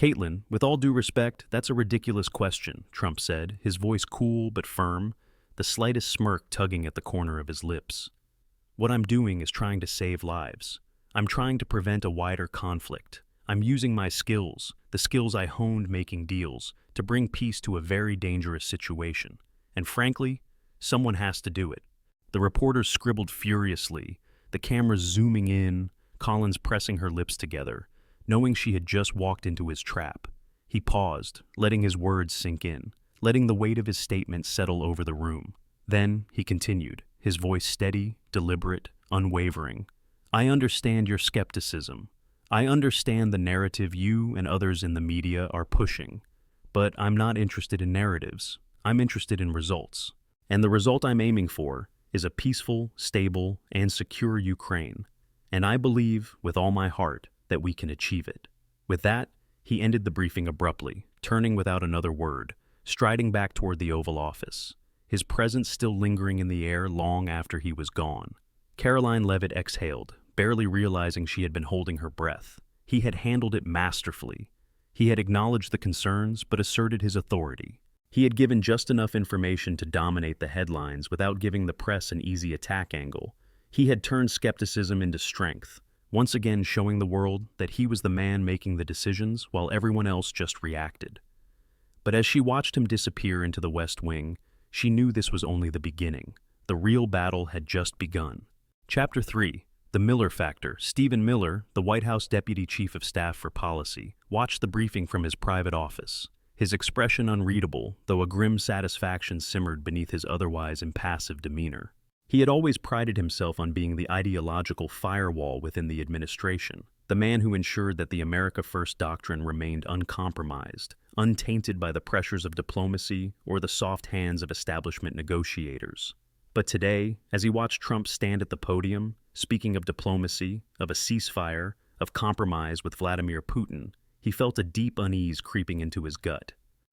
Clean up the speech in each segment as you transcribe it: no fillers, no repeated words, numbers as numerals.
Caitlin, with all due respect, that's a ridiculous question, Trump said, his voice cool but firm, the slightest smirk tugging at the corner of his lips. What I'm doing is trying to save lives. I'm trying to prevent a wider conflict. I'm using my skills, the skills I honed making deals, to bring peace to a very dangerous situation. And frankly, someone has to do it. The reporters scribbled furiously, the cameras zooming in, Collins pressing her lips together, knowing she had just walked into his trap. He paused, letting his words sink in, letting the weight of his statement settle over the room. Then he continued, his voice steady, deliberate, unwavering. I understand your skepticism. I understand the narrative you and others in the media are pushing. But I'm not interested in narratives. I'm interested in results. And the result I'm aiming for is a peaceful, stable, and secure Ukraine. And I believe, with all my heart, that we can achieve it. With that, he ended the briefing abruptly, turning without another word, striding back toward the Oval Office, his presence still lingering in the air long after he was gone. Caroline Leavitt exhaled, barely realizing she had been holding her breath. He had handled it masterfully. He had acknowledged the concerns, but asserted his authority. He had given just enough information to dominate the headlines without giving the press an easy attack angle. He had turned skepticism into strength, once again showing the world that he was the man making the decisions while everyone else just reacted. But as she watched him disappear into the West Wing, she knew this was only the beginning. The real battle had just begun. Chapter 3. The Miller Factor. Stephen Miller, the White House Deputy Chief of Staff for Policy, watched the briefing from his private office, his expression unreadable, though a grim satisfaction simmered beneath his otherwise impassive demeanor. He had always prided himself on being the ideological firewall within the administration, the man who ensured that the America First doctrine remained uncompromised, untainted by the pressures of diplomacy or the soft hands of establishment negotiators. But today, as he watched Trump stand at the podium, speaking of diplomacy, of a ceasefire, of compromise with Vladimir Putin, he felt a deep unease creeping into his gut.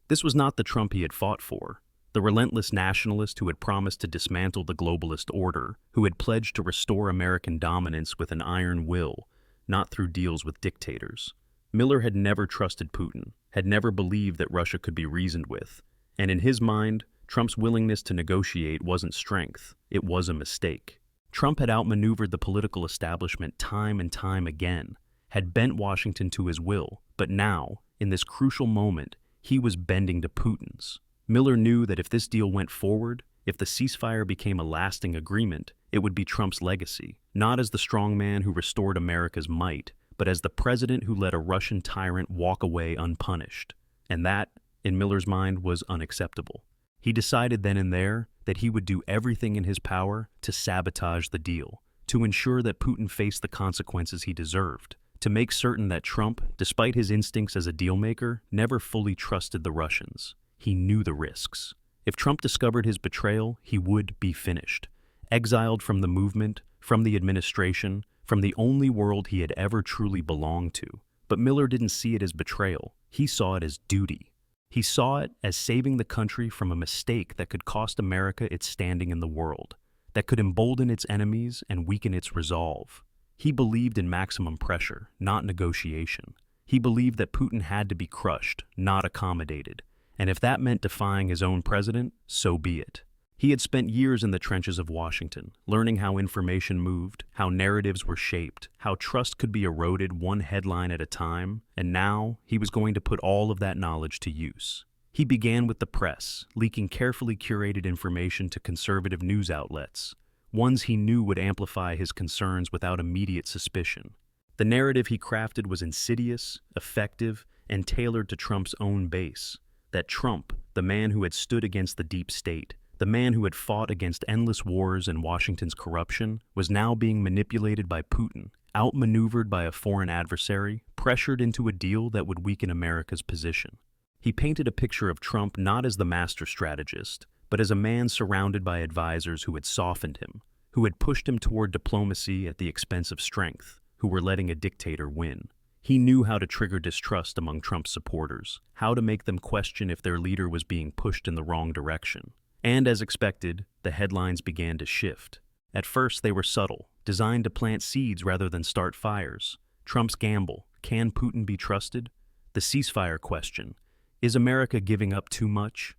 This was not the Trump he had fought for, the relentless nationalist who had promised to dismantle the globalist order, who had pledged to restore American dominance with an iron will, not through deals with dictators. Miller had never trusted Putin, had never believed that Russia could be reasoned with, and in his mind, Trump's willingness to negotiate wasn't strength, it was a mistake. Trump had outmaneuvered the political establishment time and time again, had bent Washington to his will, but now, in this crucial moment, he was bending to Putin's. Miller knew that if this deal went forward, if the ceasefire became a lasting agreement, it would be Trump's legacy, not as the strongman who restored America's might, but as the president who let a Russian tyrant walk away unpunished. And that, in Miller's mind, was unacceptable. He decided then and there that he would do everything in his power to sabotage the deal, to ensure that Putin faced the consequences he deserved, to make certain that Trump, despite his instincts as a dealmaker, never fully trusted the Russians. He knew the risks. If Trump discovered his betrayal, he would be finished. Exiled from the movement, from the administration, from the only world he had ever truly belonged to. But Miller didn't see it as betrayal. He saw it as duty. He saw it as saving the country from a mistake that could cost America its standing in the world, that could embolden its enemies and weaken its resolve. He believed in maximum pressure, not negotiation. He believed that Putin had to be crushed, not accommodated. And if that meant defying his own president, so be it. He had spent years in the trenches of Washington, learning how information moved, how narratives were shaped, how trust could be eroded one headline at a time, and now he was going to put all of that knowledge to use. He began with the press, leaking carefully curated information to conservative news outlets, ones he knew would amplify his concerns without immediate suspicion. The narrative he crafted was insidious, effective, and tailored to Trump's own base. That Trump, the man who had stood against the deep state, the man who had fought against endless wars and Washington's corruption, was now being manipulated by Putin, outmaneuvered by a foreign adversary, pressured into a deal that would weaken America's position. He painted a picture of Trump not as the master strategist, but as a man surrounded by advisors who had softened him, who had pushed him toward diplomacy at the expense of strength, who were letting a dictator win. He knew how to trigger distrust among Trump's supporters, how to make them question if their leader was being pushed in the wrong direction. And as expected, the headlines began to shift. At first, they were subtle, designed to plant seeds rather than start fires. Trump's gamble, can Putin be trusted? The ceasefire question. Is America giving up too much?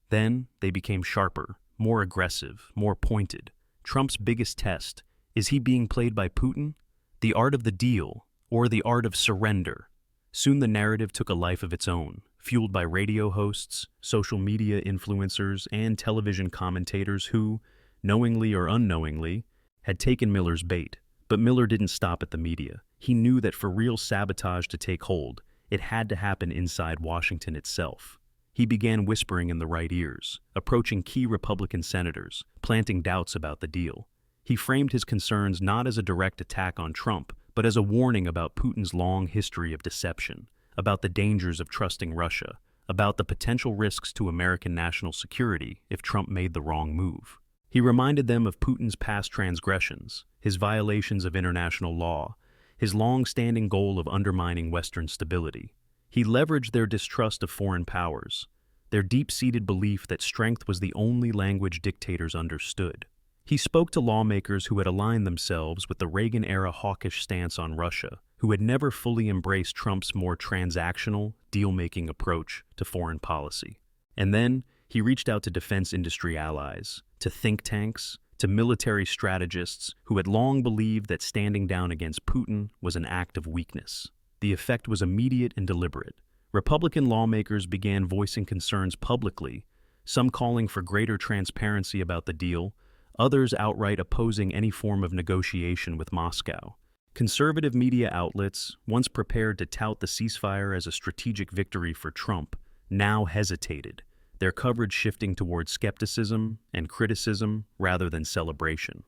Then they became sharper, more aggressive, more pointed. Trump's biggest test. Is he being played by Putin? The art of the deal, or the art of surrender? Soon the narrative took a life of its own, fueled by radio hosts, social media influencers, and television commentators who, knowingly or unknowingly, had taken Miller's bait. But Miller didn't stop at the media. He knew that for real sabotage to take hold, it had to happen inside Washington itself. He began whispering in the right ears, approaching key Republican senators, planting doubts about the deal. He framed his concerns not as a direct attack on Trump, but as a warning about Putin's long history of deception, about the dangers of trusting Russia, about the potential risks to American national security if Trump made the wrong move. He reminded them of Putin's past transgressions, his violations of international law, his long-standing goal of undermining Western stability. He leveraged their distrust of foreign powers, their deep-seated belief that strength was the only language dictators understood. He spoke to lawmakers who had aligned themselves with the Reagan-era hawkish stance on Russia, who had never fully embraced Trump's more transactional, deal-making approach to foreign policy. And then, he reached out to defense industry allies, to think tanks, to military strategists who had long believed that standing down against Putin was an act of weakness. The effect was immediate and deliberate. Republican lawmakers began voicing concerns publicly, some calling for greater transparency about the deal, others outright opposing any form of negotiation with Moscow. Conservative media outlets, once prepared to tout the ceasefire as a strategic victory for Trump, now hesitated, their coverage shifting toward skepticism and criticism rather than celebration.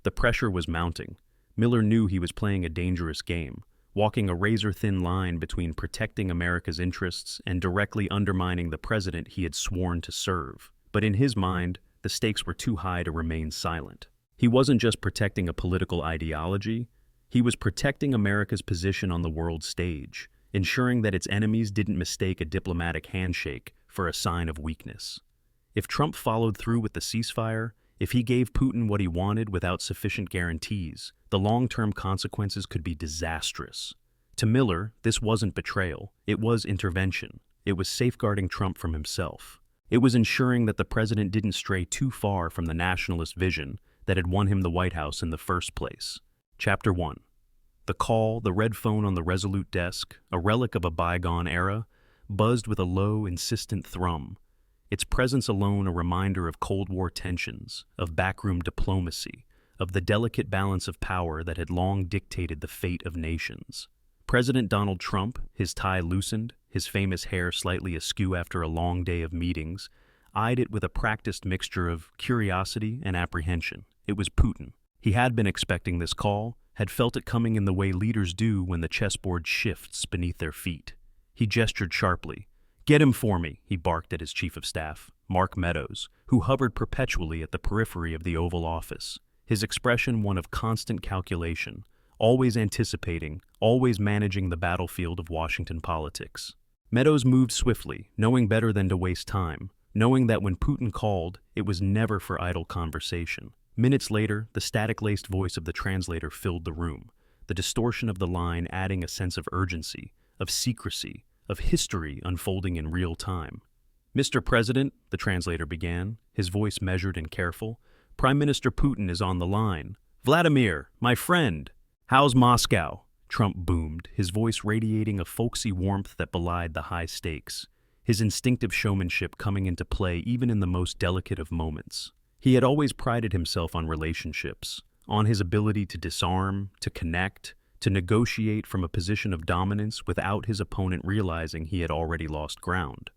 The pressure was mounting. Miller knew he was playing a dangerous game, walking a razor-thin line between protecting America's interests and directly undermining the president he had sworn to serve. But in his mind, the stakes were too high to remain silent. He wasn't just protecting a political ideology, he was protecting America's position on the world stage, ensuring that its enemies didn't mistake a diplomatic handshake for a sign of weakness. If Trump followed through with the ceasefire, if he gave Putin what he wanted without sufficient guarantees, the long-term consequences could be disastrous. To Miller, this wasn't betrayal, it was intervention. It was safeguarding Trump from himself. It was ensuring that the president didn't stray too far from the nationalist vision that had won him the White House in the first place. Chapter 1. The call, the red phone on the Resolute desk, a relic of a bygone era, buzzed with a low, insistent thrum, its presence alone a reminder of Cold War tensions, of backroom diplomacy, of the delicate balance of power that had long dictated the fate of nations. President Donald Trump, his tie loosened, his famous hair slightly askew after a long day of meetings, eyed it with a practiced mixture of curiosity and apprehension. It was Putin. He had been expecting this call, had felt it coming in the way leaders do when the chessboard shifts beneath their feet. He gestured sharply. "Get him for me," he barked at his chief of staff, Mark Meadows, who hovered perpetually at the periphery of the Oval Office, his expression one of constant calculation, always anticipating, always managing the battlefield of Washington politics. Meadows moved swiftly, knowing better than to waste time, knowing that when Putin called, it was never for idle conversation. Minutes later, the static-laced voice of the translator filled the room, the distortion of the line adding a sense of urgency, of secrecy, of history unfolding in real time. "Mr. President," the translator began, his voice measured and careful, "Prime Minister Putin is on the line. Vladimir, my friend! How's Moscow?" Trump boomed, his voice radiating a folksy warmth that belied the high stakes, his instinctive showmanship coming into play even in the most delicate of moments. He had always prided himself on relationships, on his ability to disarm, to connect, to negotiate from a position of dominance without his opponent realizing he had already lost ground.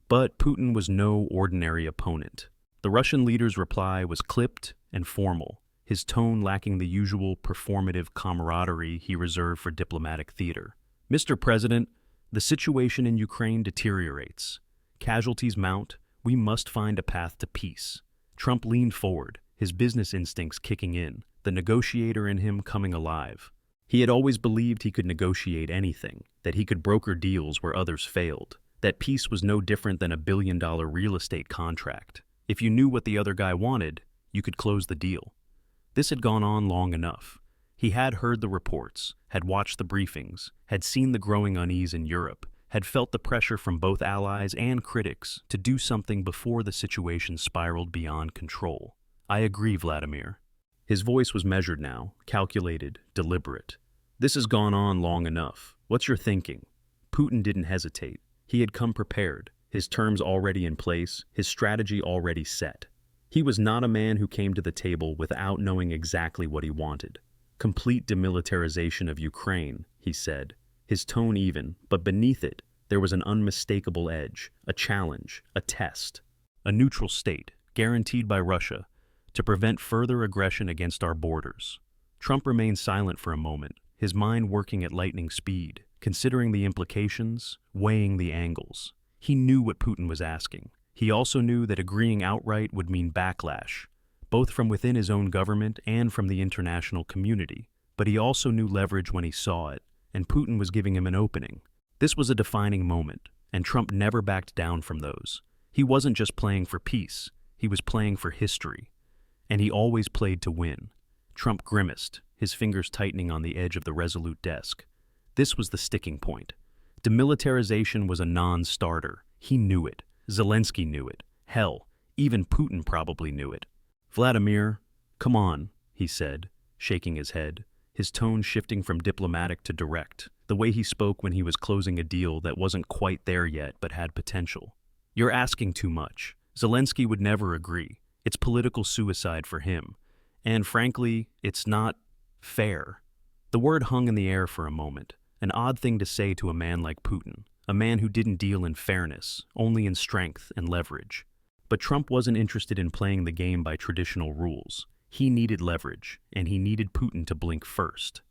But Putin was no ordinary opponent. The Russian leader's reply was clipped and formal, his tone lacking the usual performative camaraderie he reserved for diplomatic theater. "Mr. President, the situation in Ukraine deteriorates. Casualties mount. We must find a path to peace." Trump leaned forward, his business instincts kicking in, the negotiator in him coming alive. He had always believed he could negotiate anything, that he could broker deals where others failed, that peace was no different than a billion-dollar real estate contract. If you knew what the other guy wanted, you could close the deal. This had gone on long enough. He had heard the reports, had watched the briefings, had seen the growing unease in Europe, had felt the pressure from both allies and critics to do something before the situation spiraled beyond control. I agree, Vladimir. His voice was measured now, calculated, deliberate. This has gone on long enough. What's your thinking? Putin didn't hesitate. He had come prepared, his terms already in place, his strategy already set. He was not a man who came to the table without knowing exactly what he wanted. Complete demilitarization of Ukraine, he said, his tone even, but beneath it, there was an unmistakable edge, a challenge, a test. A neutral state, guaranteed by Russia, to prevent further aggression against our borders. Trump remained silent for a moment, his mind working at lightning speed, considering the implications, weighing the angles. He knew what Putin was asking. He also knew that agreeing outright would mean backlash, both from within his own government and from the international community. But he also knew leverage when he saw it, and Putin was giving him an opening. This was a defining moment, and Trump never backed down from those. He wasn't just playing for peace, he was playing for history. And he always played to win. Trump grimaced, his fingers tightening on the edge of the Resolute desk. This was the sticking point. Demilitarization was a non-starter. He knew it. Zelensky knew it. Hell, even Putin probably knew it. Vladimir, come on, he said, shaking his head, his tone shifting from diplomatic to direct, the way he spoke when he was closing a deal that wasn't quite there yet but had potential. You're asking too much. Zelensky would never agree. It's political suicide for him. And frankly, it's not fair. The word hung in the air for a moment, an odd thing to say to a man like Putin, a man who didn't deal in fairness, only in strength and leverage. But Trump wasn't interested in playing the game by traditional rules. He needed leverage, and he needed Putin to blink first.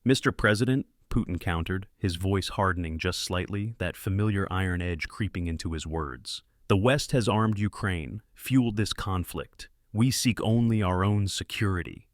Mr. President, Putin countered, his voice hardening just slightly, that familiar iron edge creeping into his words. The West has armed Ukraine, fueled this conflict. We seek only our own security.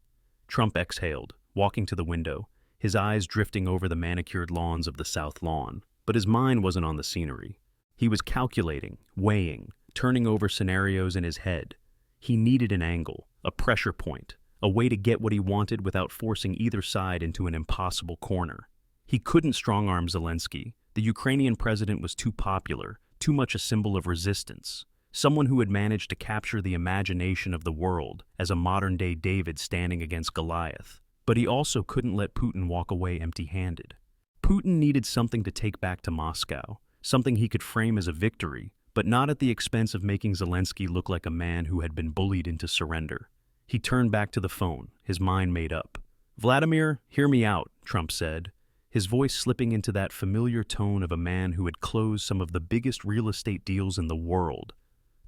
Trump exhaled, walking to the window, his eyes drifting over the manicured lawns of the South Lawn. But his mind wasn't on the scenery. He was calculating, weighing, turning over scenarios in his head. He needed an angle, a pressure point, a way to get what he wanted without forcing either side into an impossible corner. He couldn't strong-arm Zelensky. The Ukrainian president was too popular, too much a symbol of resistance, someone who had managed to capture the imagination of the world as a modern-day David standing against Goliath. But he also couldn't let Putin walk away empty-handed. Putin needed something to take back to Moscow, something he could frame as a victory, but not at the expense of making Zelensky look like a man who had been bullied into surrender. He turned back to the phone, his mind made up. Vladimir, hear me out, Trump said, his voice slipping into that familiar tone of a man who had closed some of the biggest real estate deals in the world,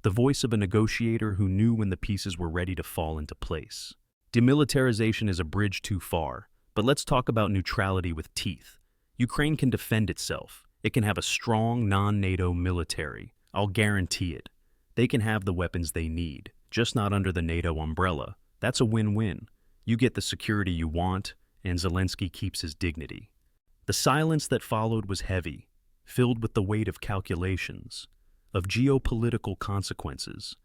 the voice of a negotiator who knew when the pieces were ready to fall into place. Demilitarization is a bridge too far, but let's talk about neutrality with teeth. Ukraine can defend itself. It can have a strong non-NATO military. I'll guarantee it. They can have the weapons they need, just not under the NATO umbrella. That's a win-win. You get the security you want, and Zelensky keeps his dignity. The silence that followed was heavy, filled with the weight of calculations, of geopolitical consequences,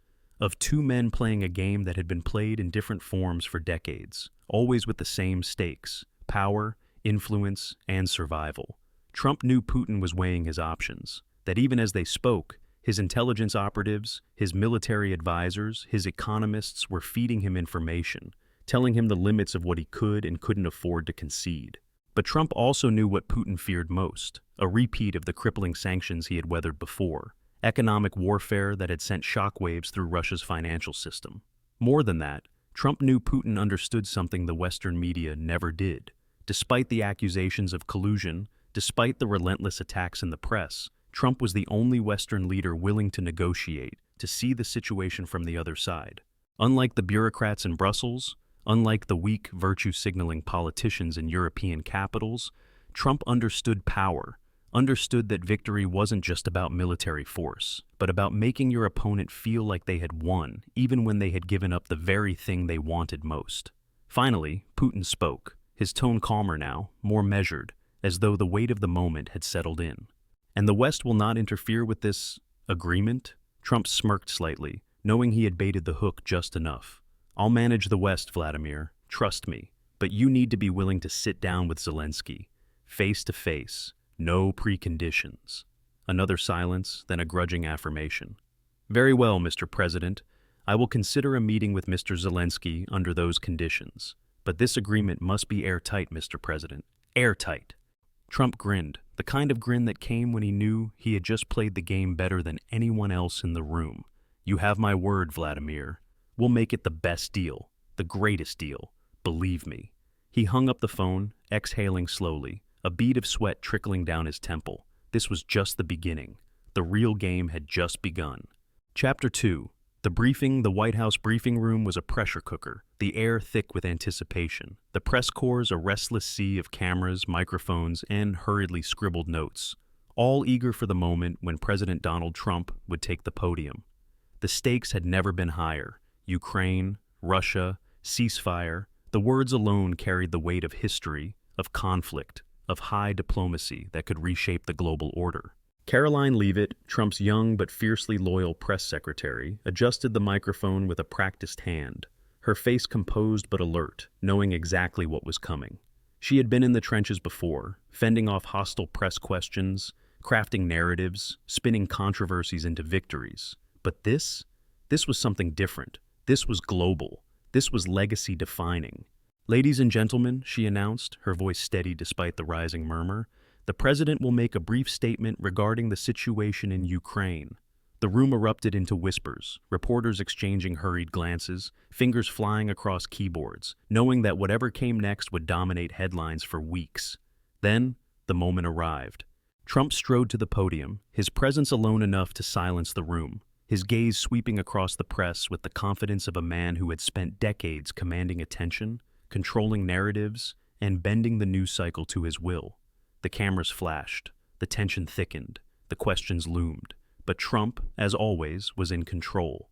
of two men playing a game that had been played in different forms for decades, always with the same stakes: power, influence, and survival. Trump knew Putin was weighing his options, that even as they spoke, his intelligence operatives, his military advisors, his economists were feeding him information, telling him the limits of what he could and couldn't afford to concede. But Trump also knew what Putin feared most, a repeat of the crippling sanctions he had weathered before, economic warfare that had sent shockwaves through Russia's financial system. More than that, Trump knew Putin understood something the Western media never did. Despite the accusations of collusion, despite the relentless attacks in the press, Trump was the only Western leader willing to negotiate, to see the situation from the other side. Unlike the bureaucrats in Brussels, unlike the weak, virtue-signaling politicians in European capitals, Trump understood power, understood that victory wasn't just about military force, but about making your opponent feel like they had won, even when they had given up the very thing they wanted most. Finally, Putin spoke, his tone calmer now, more measured, as though the weight of the moment had settled in. And the West will not interfere with this agreement? Trump smirked slightly, knowing he had baited the hook just enough. I'll manage the West, Vladimir, trust me, but you need to be willing to sit down with Zelensky, face to face, no preconditions. another silence, then a grudging affirmation. Very well, Mr. President. I will consider a meeting with Mr. Zelensky under those conditions. But this agreement must be airtight, Mr. President. Airtight. Trump grinned, the kind of grin that came when he knew he had just played the game better than anyone else in the room. You have my word, Vladimir. We'll make it the best deal, the greatest deal. Believe me. He hung up the phone, exhaling slowly, a bead of sweat trickling down his temple. This was just the beginning. The real game had just begun. Chapter 2. The briefing, the White House briefing room was a pressure cooker, the air thick with anticipation. The press corps a restless sea of cameras, microphones, and hurriedly scribbled notes, all eager for the moment when President Donald Trump would take the podium. The stakes had never been higher. Ukraine, Russia, ceasefire. The words alone carried the weight of history, of conflict, of high diplomacy that could reshape the global order. Caroline Leavitt, Trump's young but fiercely loyal press secretary, adjusted the microphone with a practiced hand, her face composed but alert, knowing exactly what was coming. She had been in the trenches before, fending off hostile press questions, crafting narratives, spinning controversies into victories. But this was something different. This was global. This was legacy-defining. Ladies and gentlemen, she announced, her voice steady despite the rising murmur, the president will make a brief statement regarding the situation in Ukraine. The room erupted into whispers, reporters exchanging hurried glances, fingers flying across keyboards, knowing that whatever came next would dominate headlines for weeks. Then, the moment arrived. Trump strode to the podium, his presence alone enough to silence the room, his gaze sweeping across the press with the confidence of a man who had spent decades commanding attention, controlling narratives, and bending the news cycle to his will. The cameras flashed, the tension thickened, the questions loomed, but Trump, as always, was in control.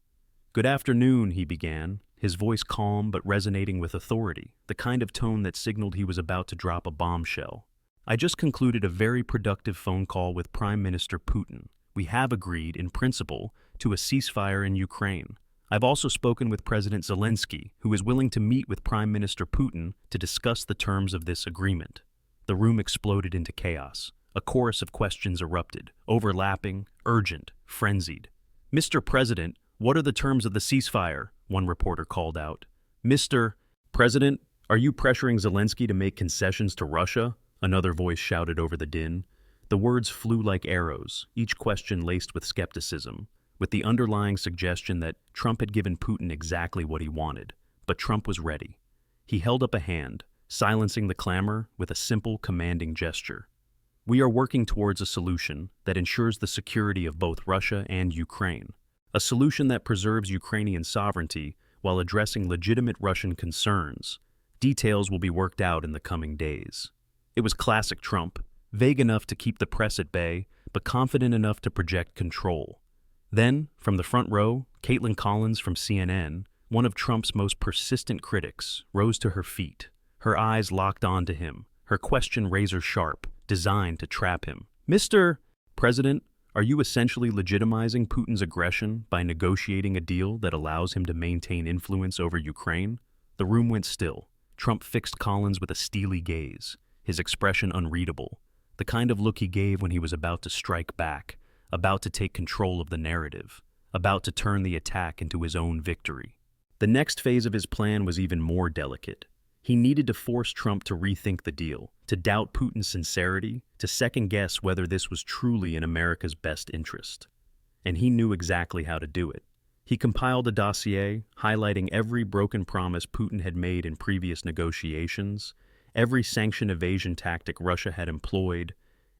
Good afternoon, he began, his voice calm but resonating with authority, the kind of tone that signaled he was about to drop a bombshell. I just concluded a very productive phone call with Prime Minister Putin. We have agreed, in principle, to a ceasefire in Ukraine. I've also spoken with President Zelensky, who is willing to meet with Prime Minister Putin to discuss the terms of this agreement. The room exploded into chaos. A chorus of questions erupted, overlapping, urgent, frenzied. Mr. President, what are the terms of the ceasefire? One reporter called out. Mr. President, are you pressuring Zelensky to make concessions to Russia? Another voice shouted over the din. The words flew like arrows, each question laced with skepticism, with the underlying suggestion that Trump had given Putin exactly what he wanted. But Trump was ready. He held up a hand, silencing the clamor with a simple, commanding gesture. We are working towards a solution that ensures the security of both Russia and Ukraine, a solution that preserves Ukrainian sovereignty while addressing legitimate Russian concerns. Details will be worked out in the coming days. It was classic Trump, vague enough to keep the press at bay, but confident enough to project control. Then, from the front row, Caitlin Collins from CNN, one of Trump's most persistent critics, rose to her feet. Her eyes locked onto him, her question razor-sharp, designed to trap him. Mr. President, are you essentially legitimizing Putin's aggression by negotiating a deal that allows him to maintain influence over Ukraine? The room went still. Trump fixed Collins with a steely gaze, his expression unreadable, the kind of look he gave when he was about to strike back, about to take control of the narrative, about to turn the attack into his own victory. The next phase of his plan was even more delicate. He needed to force Trump to rethink the deal, to doubt Putin's sincerity, to second-guess whether this was truly in America's best interest. And he knew exactly how to do it. He compiled a dossier highlighting every broken promise Putin had made in previous negotiations, every sanction evasion tactic Russia had employed,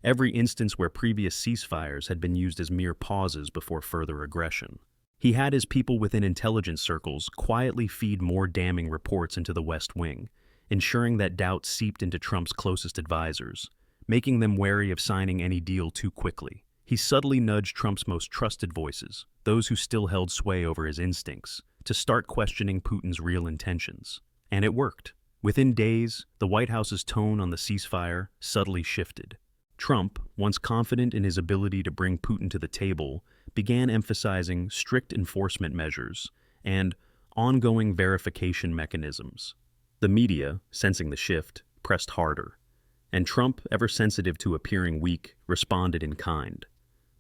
every instance where previous ceasefires had been used as mere pauses before further aggression. He had his people within intelligence circles quietly feed more damning reports into the West Wing, ensuring that doubt seeped into Trump's closest advisors, making them wary of signing any deal too quickly. He subtly nudged Trump's most trusted voices, those who still held sway over his instincts, to start questioning Putin's real intentions. And it worked. Within days, the White House's tone on the ceasefire subtly shifted. Trump, once confident in his ability to bring Putin to the table, began emphasizing strict enforcement measures and ongoing verification mechanisms. The media, sensing the shift, pressed harder, and Trump, ever sensitive to appearing weak, responded in kind.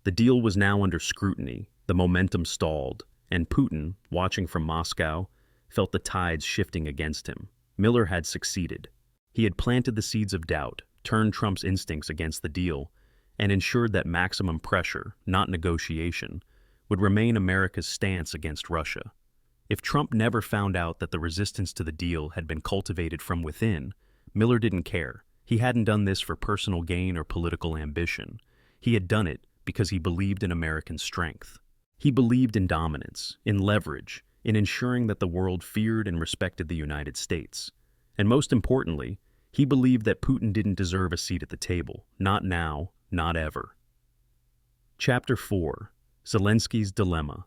The deal was now under scrutiny, the momentum stalled, and Putin, watching from Moscow, felt the tides shifting against him. Miller had succeeded. He had planted the seeds of doubt, turned Trump's instincts against the deal, and ensured that maximum pressure, not negotiation, would remain America's stance against Russia. If Trump never found out that the resistance to the deal had been cultivated from within, Miller didn't care. He hadn't done this for personal gain or political ambition. He had done it because he believed in American strength. He believed in dominance, in leverage, in ensuring that the world feared and respected the United States. And most importantly, he believed that Putin didn't deserve a seat at the table. Not now, not ever. Chapter 4. Zelensky's Dilemma.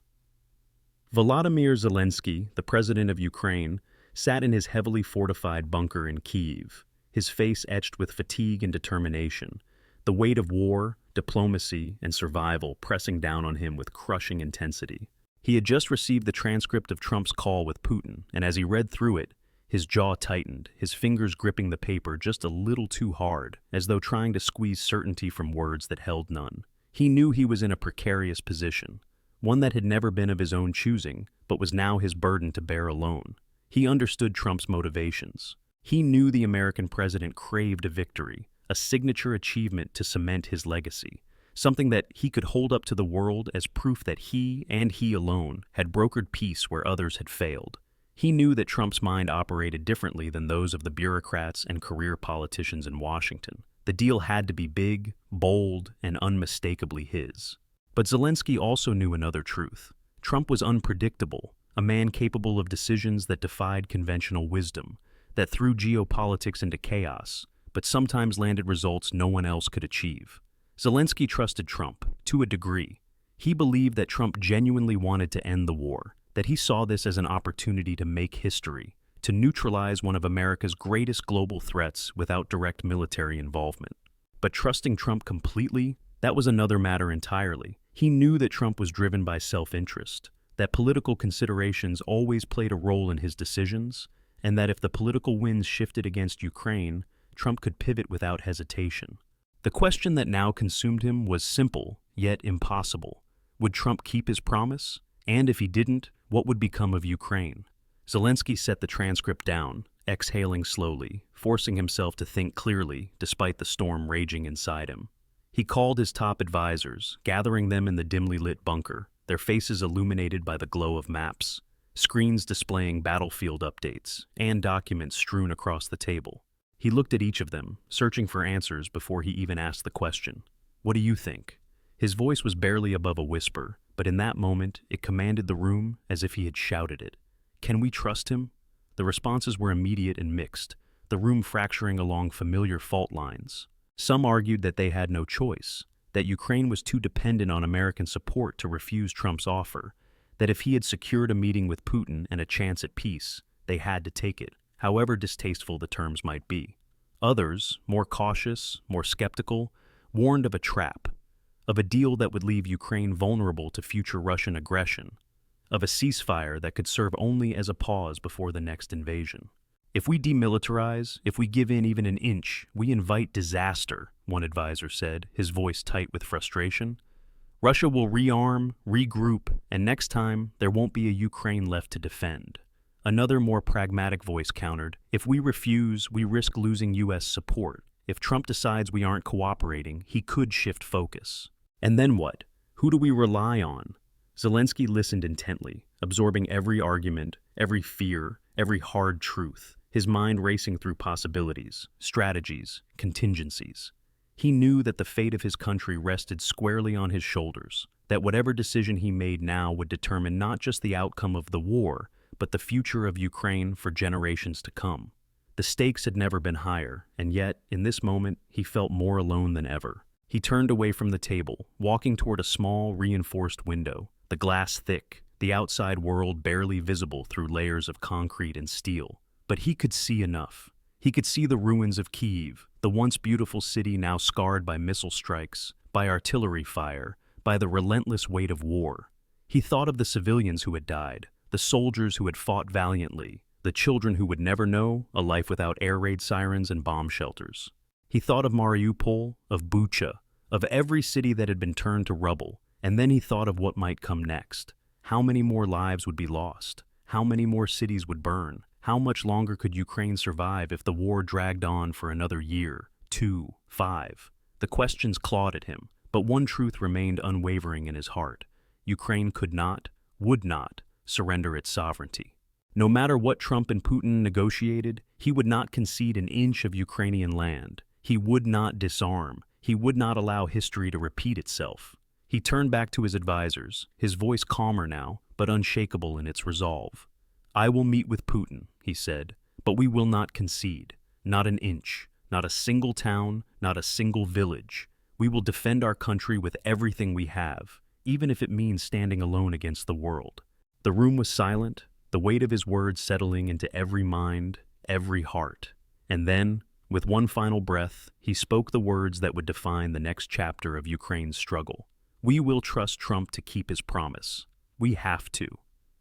Volodymyr Zelensky, the president of Ukraine, sat in his heavily fortified bunker in Kyiv, his face etched with fatigue and determination, the weight of war, diplomacy, and survival pressing down on him with crushing intensity. He had just received the transcript of Trump's call with Putin, and as he read through it, his jaw tightened, his fingers gripping the paper just a little too hard, as though trying to squeeze certainty from words that held none. He knew he was in a precarious position, one that had never been of his own choosing, but was now his burden to bear alone. He understood Trump's motivations. He knew the American president craved a victory, a signature achievement to cement his legacy, something that he could hold up to the world as proof that he, and he alone, had brokered peace where others had failed. He knew that Trump's mind operated differently than those of the bureaucrats and career politicians in Washington. The deal had to be big, bold, and unmistakably his. But Zelensky also knew another truth. Trump was unpredictable, a man capable of decisions that defied conventional wisdom, that threw geopolitics into chaos, but sometimes landed results no one else could achieve. Zelensky trusted Trump, to a degree. He believed that Trump genuinely wanted to end the war, that he saw this as an opportunity to make history, to neutralize one of America's greatest global threats without direct military involvement. But trusting Trump completely, that was another matter entirely. He knew that Trump was driven by self-interest, that political considerations always played a role in his decisions, and that if the political winds shifted against Ukraine, Trump could pivot without hesitation. The question that now consumed him was simple, yet impossible. Would Trump keep his promise? And if he didn't, what would become of Ukraine? Zelensky set the transcript down, exhaling slowly, forcing himself to think clearly despite the storm raging inside him. He called his top advisors, gathering them in the dimly lit bunker, their faces illuminated by the glow of maps, screens displaying battlefield updates, and documents strewn across the table. He looked at each of them, searching for answers before he even asked the question. "What do you think?" His voice was barely above a whisper, but in that moment, it commanded the room as if he had shouted it. "Can we trust him?" The responses were immediate and mixed, the room fracturing along familiar fault lines. Some argued that they had no choice, that Ukraine was too dependent on American support to refuse Trump's offer, that if he had secured a meeting with Putin and a chance at peace, they had to take it, however distasteful the terms might be. Others, more cautious, more skeptical, warned of a trap, of a deal that would leave Ukraine vulnerable to future Russian aggression, of a ceasefire that could serve only as a pause before the next invasion. "If we demilitarize, if we give in even an inch, we invite disaster," one advisor said, his voice tight with frustration. "Russia will rearm, regroup, and next time, there won't be a Ukraine left to defend." Another more pragmatic voice countered, "If we refuse, we risk losing U.S. support. If Trump decides we aren't cooperating, he could shift focus." And then what? Who do we rely on? Zelensky listened intently, absorbing every argument, every fear, every hard truth, his mind racing through possibilities, strategies, contingencies. He knew that the fate of his country rested squarely on his shoulders, that whatever decision he made now would determine not just the outcome of the war, but the future of Ukraine for generations to come. The stakes had never been higher, and yet, in this moment, he felt more alone than ever. He turned away from the table, walking toward a small, reinforced window, the glass thick, the outside world barely visible through layers of concrete and steel. But he could see enough. He could see the ruins of Kyiv, the once beautiful city now scarred by missile strikes, by artillery fire, by the relentless weight of war. He thought of the civilians who had died, the soldiers who had fought valiantly, the children who would never know a life without air raid sirens and bomb shelters. He thought of Mariupol, of Bucha, of every city that had been turned to rubble, and then he thought of what might come next. How many more lives would be lost? How many more cities would burn? How much longer could Ukraine survive if the war dragged on for another year, 2, 5? The questions clawed at him, but one truth remained unwavering in his heart. Ukraine could not, would not, surrender its sovereignty. No matter what Trump and Putin negotiated, he would not concede an inch of Ukrainian land. He would not disarm. He would not allow history to repeat itself. He turned back to his advisors, his voice calmer now, but unshakable in its resolve. "I will meet with Putin," he said, "but we will not concede. Not an inch, not a single town, not a single village. We will defend our country with everything we have, even if it means standing alone against the world." The room was silent, the weight of his words settling into every mind, every heart. And then, with one final breath, he spoke the words that would define the next chapter of Ukraine's struggle. "We will trust Trump to keep his promise. We have to."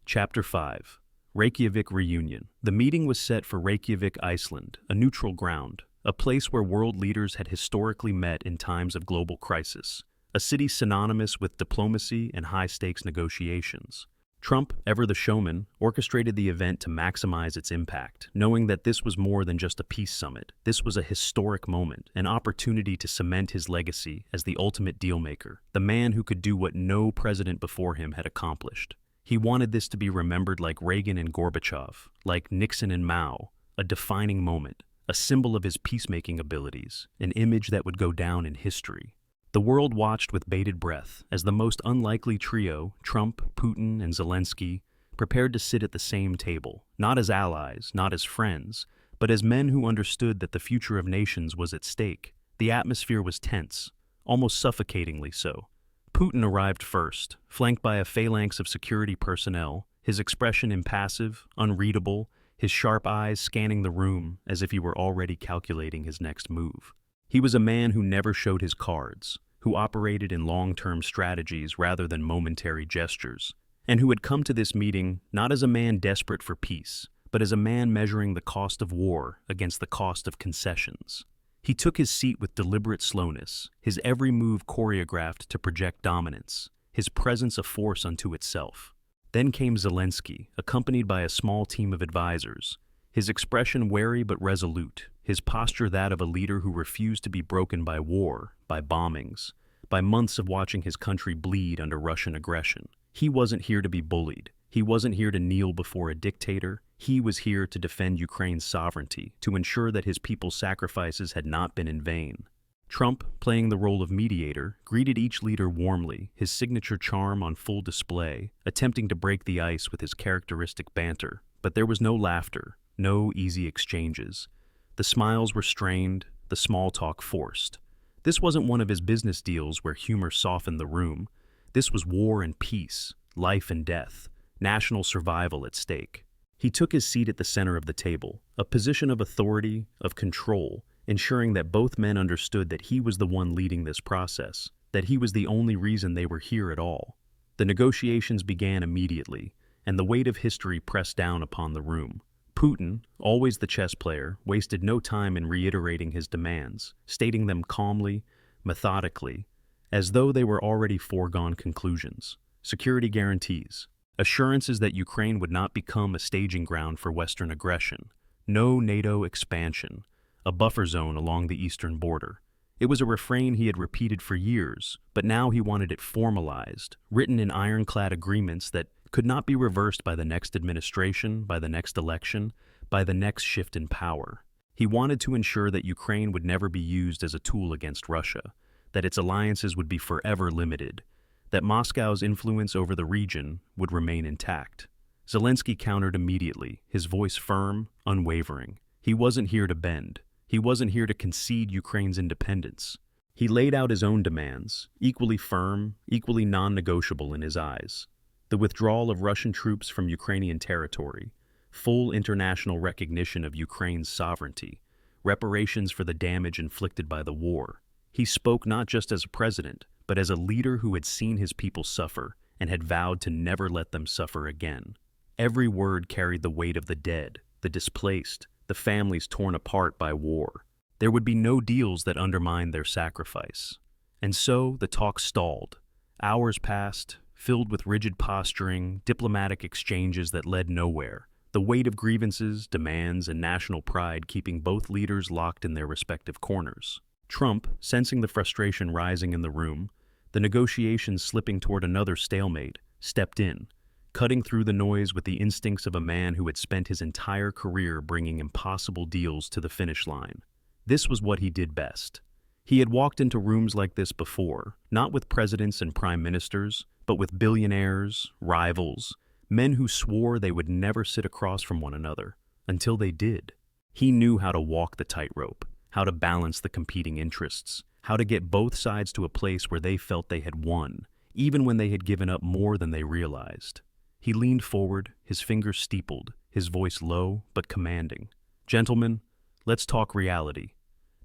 Chapter 5. Reykjavik Reunion. The meeting was set for Reykjavik, Iceland, a neutral ground, a place where world leaders had historically met in times of global crisis, a city synonymous with diplomacy and high-stakes negotiations. Trump, ever the showman, orchestrated the event to maximize its impact, knowing that this was more than just a peace summit. This was a historic moment, an opportunity to cement his legacy as the ultimate dealmaker, the man who could do what no president before him had accomplished. He wanted this to be remembered like Reagan and Gorbachev, like Nixon and Mao, a defining moment, a symbol of his peacemaking abilities, an image that would go down in history. The world watched with bated breath as the most unlikely trio, Trump, Putin, and Zelensky, prepared to sit at the same table, not as allies, not as friends, but as men who understood that the future of nations was at stake. The atmosphere was tense, almost suffocatingly so. Putin arrived first, flanked by a phalanx of security personnel, his expression impassive, unreadable, his sharp eyes scanning the room as if he were already calculating his next move. He was a man who never showed his cards, who operated in long-term strategies rather than momentary gestures, and who had come to this meeting not as a man desperate for peace, but as a man measuring the cost of war against the cost of concessions. He took his seat with deliberate slowness, his every move choreographed to project dominance, his presence a force unto itself. Then came Zelensky, accompanied by a small team of advisors, his expression wary but resolute, his posture that of a leader who refused to be broken by war, by bombings, by months of watching his country bleed under Russian aggression. He wasn't here to be bullied. He wasn't here to kneel before a dictator. He was here to defend Ukraine's sovereignty, to ensure that his people's sacrifices had not been in vain. Trump, playing the role of mediator, greeted each leader warmly, his signature charm on full display, attempting to break the ice with his characteristic banter. But there was no laughter, no easy exchanges. The smiles were strained, the small talk forced. This wasn't one of his business deals where humor softened the room. This was war and peace, life and death, national survival at stake. He took his seat at the center of the table, a position of authority, of control, ensuring that both men understood that he was the one leading this process, that he was the only reason they were here at all. The negotiations began immediately, and the weight of history pressed down upon the room. Putin, always the chess player, wasted no time in reiterating his demands, stating them calmly, methodically, as though they were already foregone conclusions. Security guarantees, assurances that Ukraine would not become a staging ground for Western aggression, no NATO expansion, a buffer zone along the eastern border. It was a refrain he had repeated for years, but now he wanted it formalized, written in ironclad agreements that could not be reversed by the next administration, by the next election, by the next shift in power. He wanted to ensure that Ukraine would never be used as a tool against Russia, that its alliances would be forever limited, that Moscow's influence over the region would remain intact. Zelensky countered immediately, his voice firm, unwavering. He wasn't here to bend. He wasn't here to concede Ukraine's independence. He laid out his own demands, equally firm, equally non-negotiable in his eyes. The withdrawal of Russian troops from Ukrainian territory, full international recognition of Ukraine's sovereignty, reparations for the damage inflicted by the war. He spoke not just as a president, but as a leader who had seen his people suffer and had vowed to never let them suffer again. Every word carried the weight of the dead, the displaced, the families torn apart by war. There would be no deals that undermined their sacrifice. And so the talk stalled. Hours passed, filled with rigid posturing, diplomatic exchanges that led nowhere. The weight of grievances, demands, and national pride keeping both leaders locked in their respective corners. Trump, sensing the frustration rising in the room, the negotiations slipping toward another stalemate, stepped in, cutting through the noise with the instincts of a man who had spent his entire career bringing impossible deals to the finish line. This was what he did best. He had walked into rooms like this before, not with presidents and prime ministers, but with billionaires, rivals, men who swore they would never sit across from one another, until they did. He knew how to walk the tightrope, how to balance the competing interests, how to get both sides to a place where they felt they had won, even when they had given up more than they realized. He leaned forward, his fingers steepled, his voice low but commanding. "Gentlemen, let's talk reality.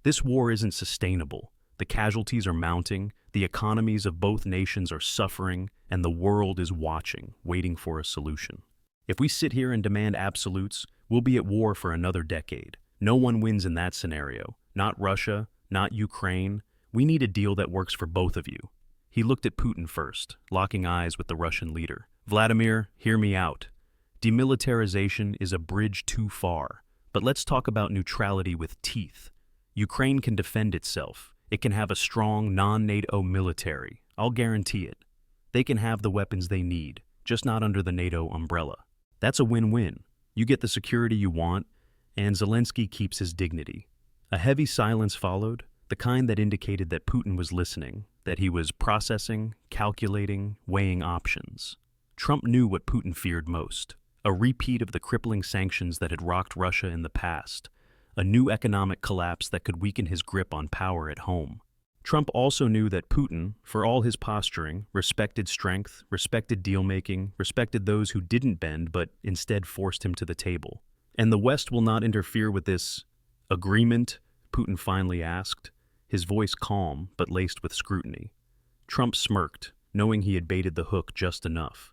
This war isn't sustainable. The casualties are mounting, the economies of both nations are suffering, and the world is watching, waiting for a solution. If we sit here and demand absolutes, we'll be at war for another decade. No one wins in that scenario. Not Russia, not Ukraine. We need a deal that works for both of you." He looked at Putin first, locking eyes with the Russian leader. "Vladimir, hear me out. Demilitarization is a bridge too far, but let's talk about neutrality with teeth. Ukraine can defend itself. It can have a strong, non-NATO military. I'll guarantee it. They can have the weapons they need, just not under the NATO umbrella. That's a win-win. You get the security you want, and Zelensky keeps his dignity." A heavy silence followed, the kind that indicated that Putin was listening, that he was processing, calculating, weighing options. Trump knew what Putin feared most: a repeat of the crippling sanctions that had rocked Russia in the past, a new economic collapse that could weaken his grip on power at home. Trump also knew that Putin, for all his posturing, respected strength, respected deal-making, respected those who didn't bend but instead forced him to the table. "And the West will not interfere with this agreement?" Putin finally asked, his voice calm but laced with scrutiny. Trump smirked, knowing he had baited the hook just enough.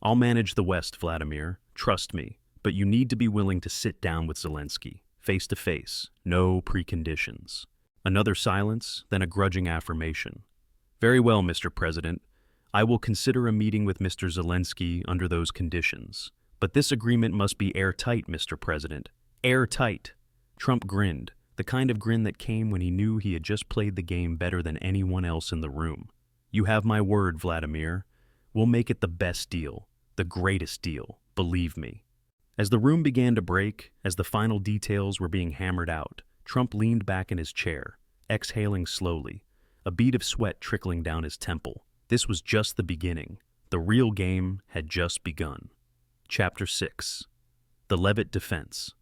"I'll manage the West, Vladimir. Trust me. But you need to be willing to sit down with Zelensky, face to face, no preconditions." Another silence, then a grudging affirmation. "Very well, Mr. President. I will consider a meeting with Mr. Zelensky under those conditions. But this agreement must be airtight, Mr. President. Airtight." Trump grinned, the kind of grin that came when he knew he had just played the game better than anyone else in the room. "You have my word, Vladimir. We'll make it the best deal, the greatest deal, believe me." As the room began to break, as the final details were being hammered out, Trump leaned back in his chair, exhaling slowly, a bead of sweat trickling down his temple. This was just the beginning. The real game had just begun. Chapter 6. The Leavitt Defense.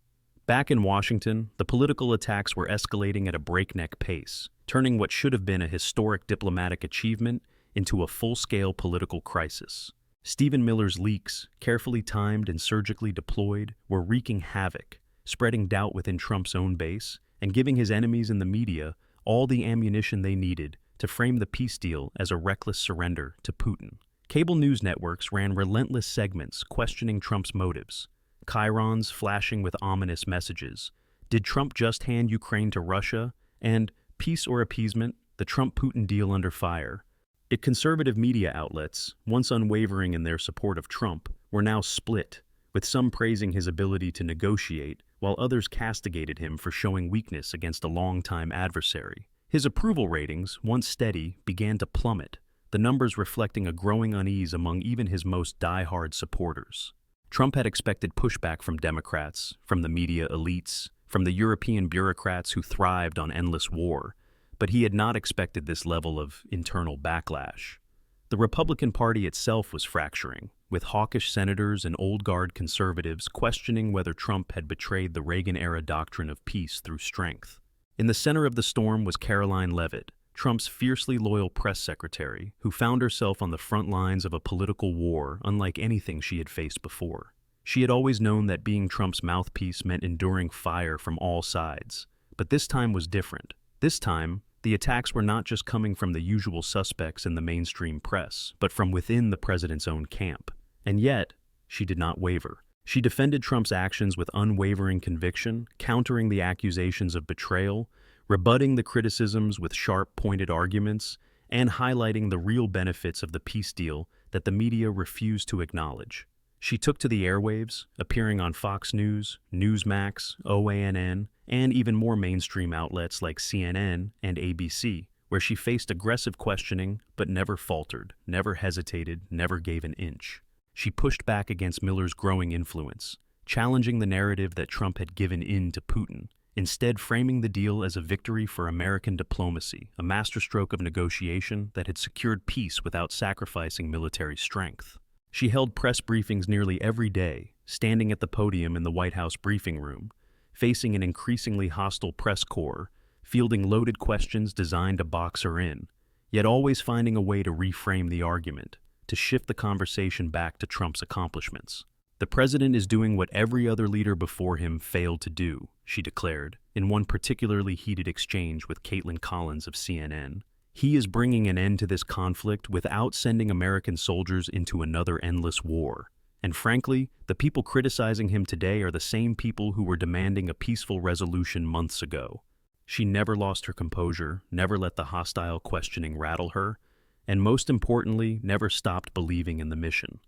Back in Washington, the political attacks were escalating at a breakneck pace, turning what should have been a historic diplomatic achievement into a full-scale political crisis. Stephen Miller's leaks, carefully timed and surgically deployed, were wreaking havoc, spreading doubt within Trump's own base, and giving his enemies in the media all the ammunition they needed to frame the peace deal as a reckless surrender to Putin. Cable news networks ran relentless segments questioning Trump's motives, chyrons flashing with ominous messages. Did Trump just hand Ukraine to Russia? And peace or appeasement, the Trump-Putin deal under fire. Conservative media outlets, once unwavering in their support of Trump, were now split, with some praising his ability to negotiate, while others castigated him for showing weakness against a longtime adversary. His approval ratings, once steady, began to plummet, the numbers reflecting a growing unease among even his most die-hard supporters. Trump had expected pushback from Democrats, from the media elites, from the European bureaucrats who thrived on endless war, but he had not expected this level of internal backlash. The Republican Party itself was fracturing, with hawkish senators and old-guard conservatives questioning whether Trump had betrayed the Reagan-era doctrine of peace through strength. In the center of the storm was Karoline Leavitt, Trump's fiercely loyal press secretary, who found herself on the front lines of a political war unlike anything she had faced before. She had always known that being Trump's mouthpiece meant enduring fire from all sides, but this time was different. This time, the attacks were not just coming from the usual suspects in the mainstream press, but from within the president's own camp. And yet, she did not waver. She defended Trump's actions with unwavering conviction, countering the accusations of betrayal, rebutting the criticisms with sharp, pointed arguments, and highlighting the real benefits of the peace deal that the media refused to acknowledge. She took to the airwaves, appearing on Fox News, Newsmax, OANN, and even more mainstream outlets like CNN and ABC, where she faced aggressive questioning but never faltered, never hesitated, never gave an inch. She pushed back against Miller's growing influence, challenging the narrative that Trump had given in to Putin, instead framing the deal as a victory for American diplomacy, a masterstroke of negotiation that had secured peace without sacrificing military strength. She held press briefings nearly every day, standing at the podium in the White House briefing room, facing an increasingly hostile press corps, fielding loaded questions designed to box her in, yet always finding a way to reframe the argument, to shift the conversation back to Trump's accomplishments. "The president is doing what every other leader before him failed to do," she declared, in one particularly heated exchange with Caitlin Collins of CNN. "He is bringing an end to this conflict without sending American soldiers into another endless war. And frankly, the people criticizing him today are the same people who were demanding a peaceful resolution months ago." She never lost her composure, never let the hostile questioning rattle her, and most importantly, never stopped believing in the mission.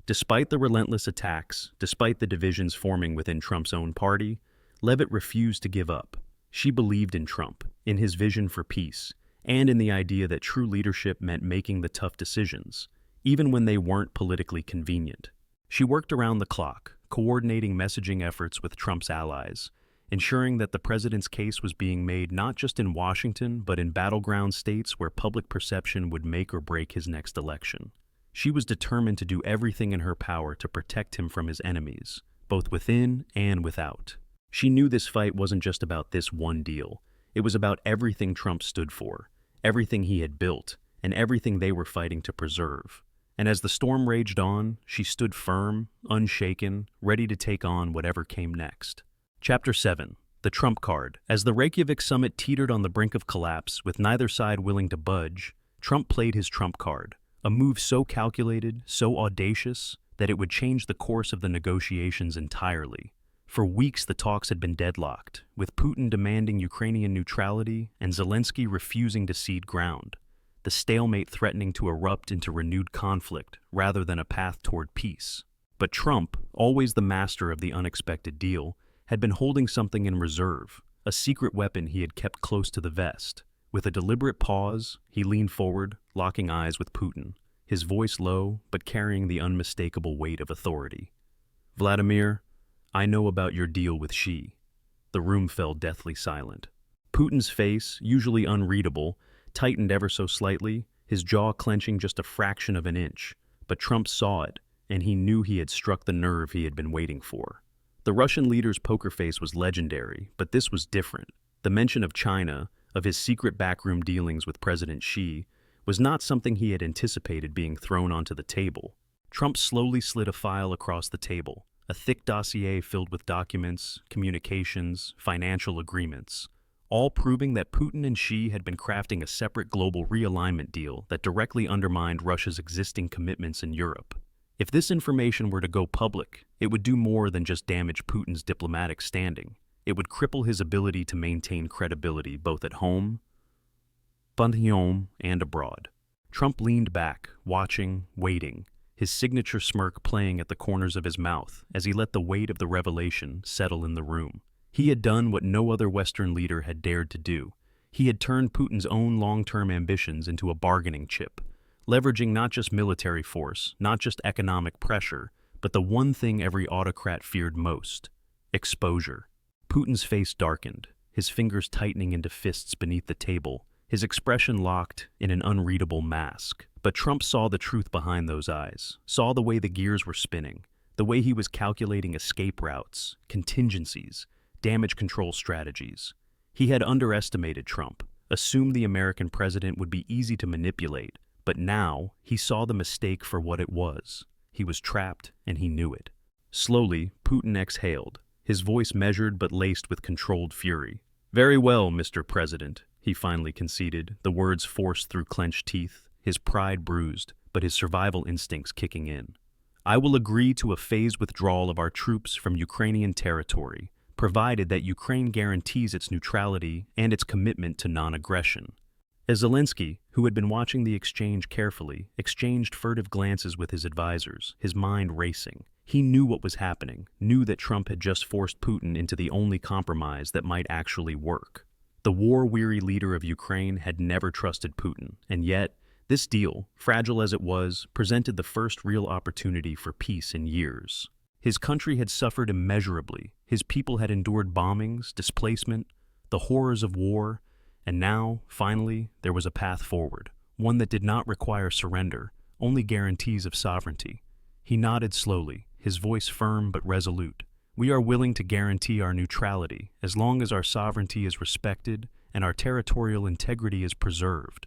Despite the relentless attacks, despite the divisions forming within Trump's own party, Leavitt refused to give up. She believed in Trump, in his vision for peace, and in the idea that true leadership meant making the tough decisions, even when they weren't politically convenient. She worked around the clock, coordinating messaging efforts with Trump's allies, ensuring that the president's case was being made not just in Washington, but in battleground states where public perception would make or break his next election. She was determined to do everything in her power to protect him from his enemies, both within and without. She knew this fight wasn't just about this one deal. It was about everything Trump stood for, everything he had built, and everything they were fighting to preserve. And as the storm raged on, she stood firm, unshaken, ready to take on whatever came next. Chapter 7. The Trump Card. As the Reykjavik summit teetered on the brink of collapse, with neither side willing to budge, Trump played his trump card, a move so calculated, so audacious, that it would change the course of the negotiations entirely. For weeks the talks had been deadlocked, with Putin demanding Ukrainian neutrality and Zelensky refusing to cede ground, the stalemate threatening to erupt into renewed conflict rather than a path toward peace. But Trump, always the master of the unexpected deal, had been holding something in reserve, a secret weapon he had kept close to the vest. With a deliberate pause, he leaned forward, locking eyes with Putin, his voice low but carrying the unmistakable weight of authority. "Vladimir, I know about your deal with Xi." The room fell deathly silent. Putin's face, usually unreadable, tightened ever so slightly, his jaw clenching just a fraction of an inch. But Trump saw it, and he knew he had struck the nerve he had been waiting for. The Russian leader's poker face was legendary, but this was different. The mention of China, of his secret backroom dealings with President Xi, was not something he had anticipated being thrown onto the table. Trump slowly slid a file across the table, a thick dossier filled with documents, communications, financial agreements, all proving that Putin and Xi had been crafting a separate global realignment deal that directly undermined Russia's existing commitments in Europe. If this information were to go public, it would do more than just damage Putin's diplomatic standing. It would cripple his ability to maintain credibility both at home, and abroad. Trump leaned back, watching, waiting, his signature smirk playing at the corners of his mouth as he let the weight of the revelation settle in the room. He had done what no other Western leader had dared to do. He had turned Putin's own long-term ambitions into a bargaining chip, leveraging not just military force, not just economic pressure, but the one thing every autocrat feared most: exposure. Putin's face darkened, his fingers tightening into fists beneath the table, his expression locked in an unreadable mask. But Trump saw the truth behind those eyes, saw the way the gears were spinning, the way he was calculating escape routes, contingencies, damage control strategies. He had underestimated Trump, assumed the American president would be easy to manipulate, but now he saw the mistake for what it was. He was trapped, and he knew it. Slowly, Putin exhaled, his voice measured but laced with controlled fury. "Very well, Mr. President," he finally conceded, the words forced through clenched teeth, his pride bruised, but his survival instincts kicking in. "I will agree to a phased withdrawal of our troops from Ukrainian territory, provided that Ukraine guarantees its neutrality and its commitment to non-aggression." As Zelensky, who had been watching the exchange carefully, exchanged furtive glances with his advisors, his mind racing. He knew what was happening, knew that Trump had just forced Putin into the only compromise that might actually work. The war-weary leader of Ukraine had never trusted Putin, and yet, this deal, fragile as it was, presented the first real opportunity for peace in years. His country had suffered immeasurably, his people had endured bombings, displacement, the horrors of war, and now, finally, there was a path forward, one that did not require surrender, only guarantees of sovereignty. He nodded slowly, his voice firm but resolute. We are willing to guarantee our neutrality as long as our sovereignty is respected and our territorial integrity is preserved.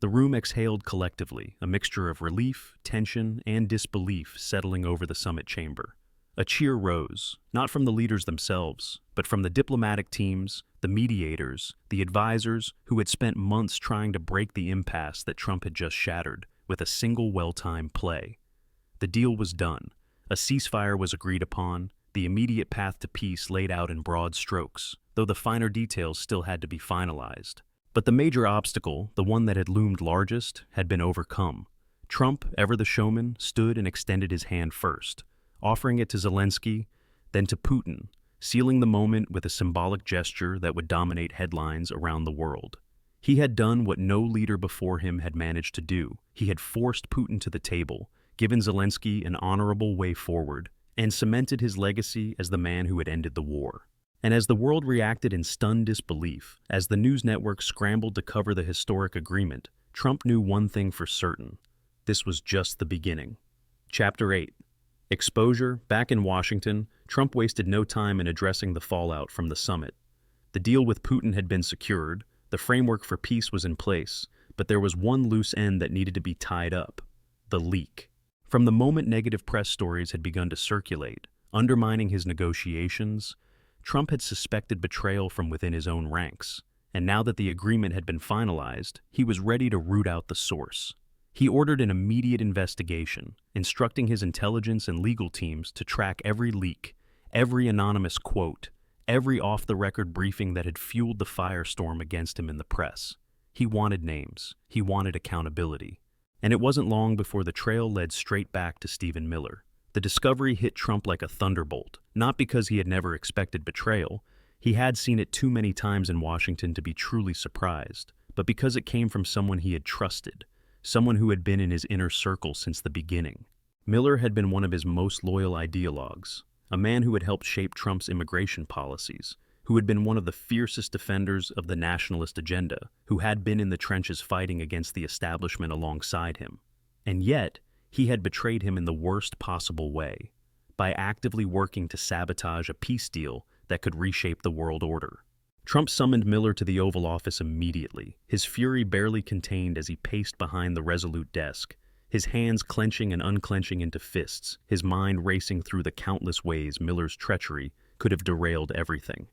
The room exhaled collectively, a mixture of relief, tension, and disbelief settling over the summit chamber. A cheer rose, not from the leaders themselves, but from the diplomatic teams, the mediators, the advisors who had spent months trying to break the impasse that Trump had just shattered with a single well-timed play. The deal was done. A ceasefire was agreed upon, the immediate path to peace laid out in broad strokes, though the finer details still had to be finalized. But the major obstacle, the one that had loomed largest, had been overcome. Trump, ever the showman, stood and extended his hand first, offering it to Zelensky, then to Putin, sealing the moment with a symbolic gesture that would dominate headlines around the world. He had done what no leader before him had managed to do. He had forced Putin to the table, given Zelensky an honorable way forward, and cemented his legacy as the man who had ended the war. And as the world reacted in stunned disbelief, as the news networks scrambled to cover the historic agreement, Trump knew one thing for certain. This was just the beginning. Chapter 8. Exposure. Back in Washington, Trump wasted no time in addressing the fallout from the summit. The deal with Putin had been secured, the framework for peace was in place, but there was one loose end that needed to be tied up: the leak. From the moment negative press stories had begun to circulate, undermining his negotiations, Trump had suspected betrayal from within his own ranks, and now that the agreement had been finalized, he was ready to root out the source. He ordered an immediate investigation, instructing his intelligence and legal teams to track every leak, every anonymous quote, every off-the-record briefing that had fueled the firestorm against him in the press. He wanted names. He wanted accountability. And it wasn't long before the trail led straight back to Stephen Miller. The discovery hit Trump like a thunderbolt, not because he had never expected betrayal. He had seen it too many times in Washington to be truly surprised, but because it came from someone he had trusted, someone who had been in his inner circle since the beginning. Miller had been one of his most loyal ideologues, a man who had helped shape Trump's immigration policies, who had been one of the fiercest defenders of the nationalist agenda, who had been in the trenches fighting against the establishment alongside him. And yet, he had betrayed him in the worst possible way, by actively working to sabotage a peace deal that could reshape the world order. Trump summoned Miller to the Oval Office immediately, his fury barely contained as he paced behind the resolute desk, his hands clenching and unclenching into fists, his mind racing through the countless ways Miller's treachery could have derailed everything.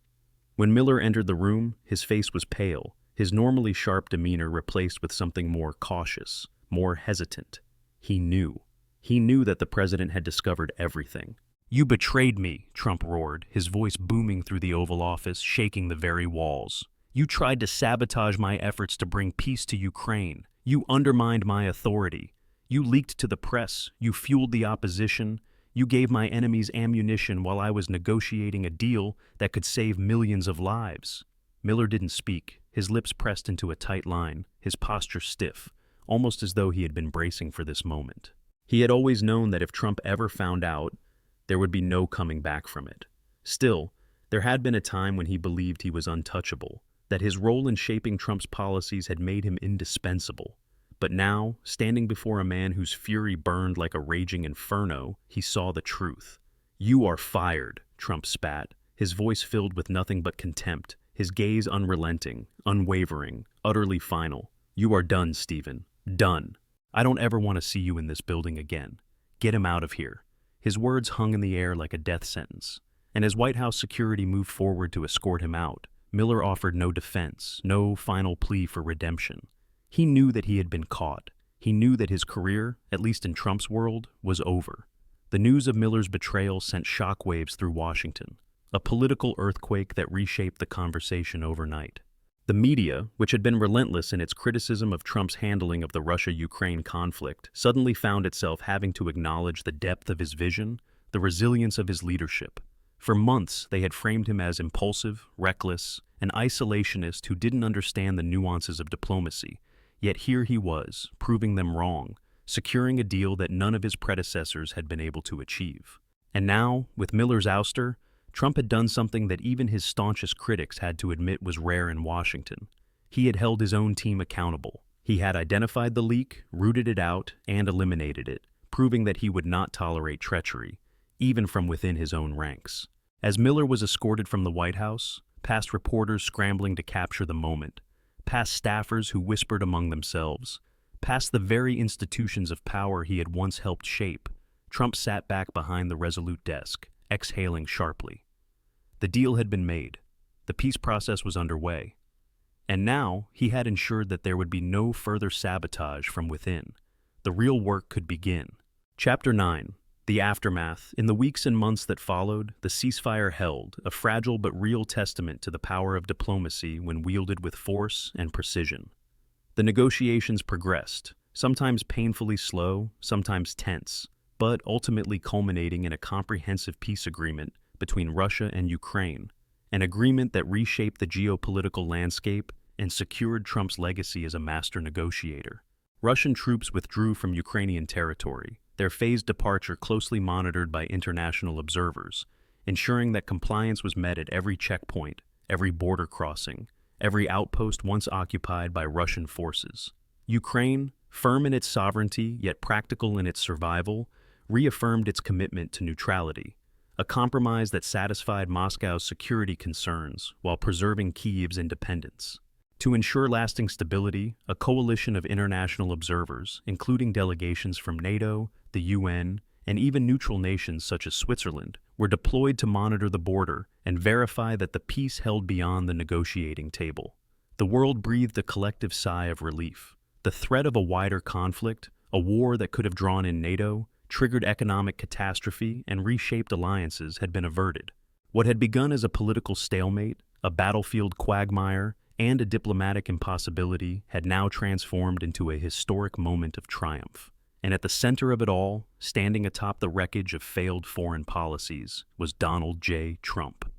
When Miller entered the room, his face was pale, his normally sharp demeanor replaced with something more cautious, more hesitant. He knew. He knew that the president had discovered everything. "You betrayed me," Trump roared, his voice booming through the Oval Office, shaking the very walls. "You tried to sabotage my efforts to bring peace to Ukraine. You undermined my authority. You leaked to the press. You fueled the opposition. You gave my enemies ammunition while I was negotiating a deal that could save millions of lives." Miller didn't speak, his lips pressed into a tight line, his posture stiff, almost as though he had been bracing for this moment. He had always known that if Trump ever found out, there would be no coming back from it. Still, there had been a time when he believed he was untouchable, that his role in shaping Trump's policies had made him indispensable. But now, standing before a man whose fury burned like a raging inferno, he saw the truth. "You are fired," Trump spat, his voice filled with nothing but contempt, his gaze unrelenting, unwavering, utterly final. "You are done, Stephen. Done. I don't ever want to see you in this building again. Get him out of here." His words hung in the air like a death sentence, and as White House security moved forward to escort him out, Miller offered no defense, no final plea for redemption. He knew that he had been caught. He knew that his career, at least in Trump's world, was over. The news of Miller's betrayal sent shockwaves through Washington, a political earthquake that reshaped the conversation overnight. The media, which had been relentless in its criticism of Trump's handling of the Russia-Ukraine conflict, suddenly found itself having to acknowledge the depth of his vision, the resilience of his leadership. For months, they had framed him as impulsive, reckless, an isolationist who didn't understand the nuances of diplomacy. Yet here he was, proving them wrong, securing a deal that none of his predecessors had been able to achieve. And now, with Miller's ouster, Trump had done something that even his staunchest critics had to admit was rare in Washington. He had held his own team accountable. He had identified the leak, rooted it out, and eliminated it, proving that he would not tolerate treachery, even from within his own ranks. As Miller was escorted from the White House, past reporters scrambling to capture the moment, past staffers who whispered among themselves, past the very institutions of power he had once helped shape, Trump sat back behind the resolute desk, exhaling sharply. The deal had been made. The peace process was underway. And now he had ensured that there would be no further sabotage from within. The real work could begin. Chapter 9. The aftermath. In the weeks and months that followed, the ceasefire held, a fragile but real testament to the power of diplomacy when wielded with force and precision. The negotiations progressed, sometimes painfully slow, sometimes tense, but ultimately culminating in a comprehensive peace agreement between Russia and Ukraine, an agreement that reshaped the geopolitical landscape and secured Trump's legacy as a master negotiator. Russian troops withdrew from Ukrainian territory, their phased departure closely monitored by international observers, ensuring that compliance was met at every checkpoint, every border crossing, every outpost once occupied by Russian forces. Ukraine, firm in its sovereignty yet practical in its survival, reaffirmed its commitment to neutrality, a compromise that satisfied Moscow's security concerns while preserving Kyiv's independence. To ensure lasting stability, a coalition of international observers, including delegations from NATO, the UN, and even neutral nations such as Switzerland, were deployed to monitor the border and verify that the peace held beyond the negotiating table. The world breathed a collective sigh of relief. The threat of a wider conflict, a war that could have drawn in NATO, triggered economic catastrophe, and reshaped alliances had been averted. What had begun as a political stalemate, a battlefield quagmire, and a diplomatic impossibility had now transformed into a historic moment of triumph. And at the center of it all, standing atop the wreckage of failed foreign policies, was Donald J. Trump.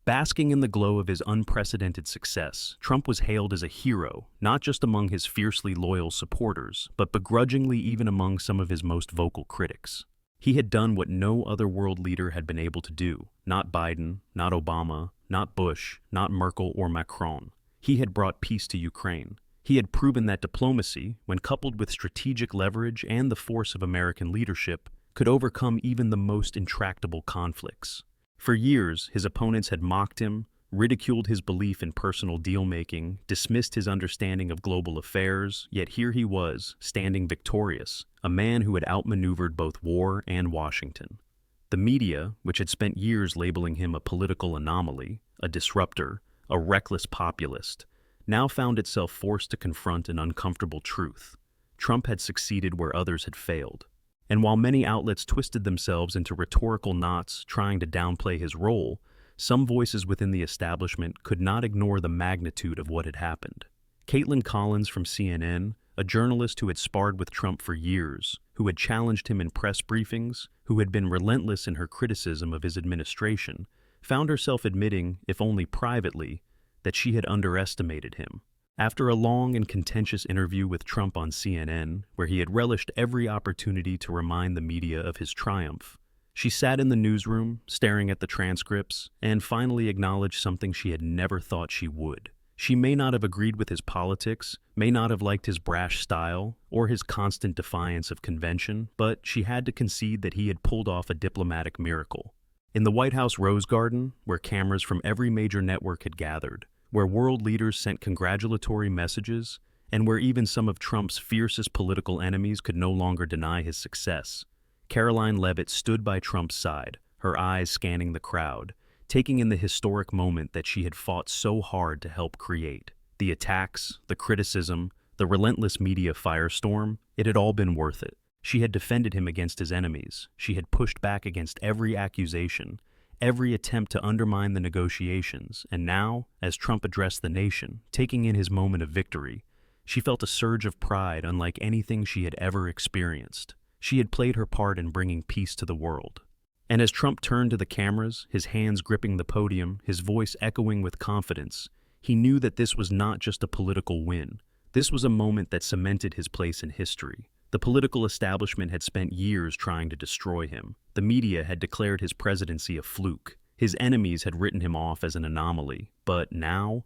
Basking in the glow of his unprecedented success, Trump was hailed as a hero, not just among his fiercely loyal supporters, but begrudgingly even among some of his most vocal critics. He had done what no other world leader had been able to do. Not Biden, not Obama, not Bush, not Merkel or Macron. He had brought peace to Ukraine. He had proven that diplomacy, when coupled with strategic leverage and the force of American leadership, could overcome even the most intractable conflicts. For years, his opponents had mocked him, ridiculed his belief in personal deal-making, dismissed his understanding of global affairs, yet here he was, standing victorious, a man who had outmaneuvered both war and Washington. The media, which had spent years labeling him a political anomaly, a disruptor, a reckless populist, now found itself forced to confront an uncomfortable truth. Trump had succeeded where others had failed. And while many outlets twisted themselves into rhetorical knots trying to downplay his role, some voices within the establishment could not ignore the magnitude of what had happened. Caitlin Collins from CNN, a journalist who had sparred with Trump for years, who had challenged him in press briefings, who had been relentless in her criticism of his administration, found herself admitting, if only privately, that she had underestimated him. After a long and contentious interview with Trump on CNN, where he had relished every opportunity to remind the media of his triumph, she sat in the newsroom, staring at the transcripts, and finally acknowledged something she had never thought she would. She may not have agreed with his politics, may not have liked his brash style, or his constant defiance of convention, but she had to concede that he had pulled off a diplomatic miracle. In the White House Rose Garden, where cameras from every major network had gathered, where world leaders sent congratulatory messages, and where even some of Trump's fiercest political enemies could no longer deny his success, Caroline Leavitt stood by Trump's side, her eyes scanning the crowd, taking in the historic moment that she had fought so hard to help create. The attacks, the criticism, the relentless media firestorm, it had all been worth it. She had defended him against his enemies. She had pushed back against every accusation, every attempt to undermine the negotiations, and now, as Trump addressed the nation, taking in his moment of victory, she felt a surge of pride unlike anything she had ever experienced. She had played her part in bringing peace to the world. And as Trump turned to the cameras, his hands gripping the podium, his voice echoing with confidence, he knew that this was not just a political win. This was a moment that cemented his place in history. The political establishment had spent years trying to destroy him. The media had declared his presidency a fluke. His enemies had written him off as an anomaly. But now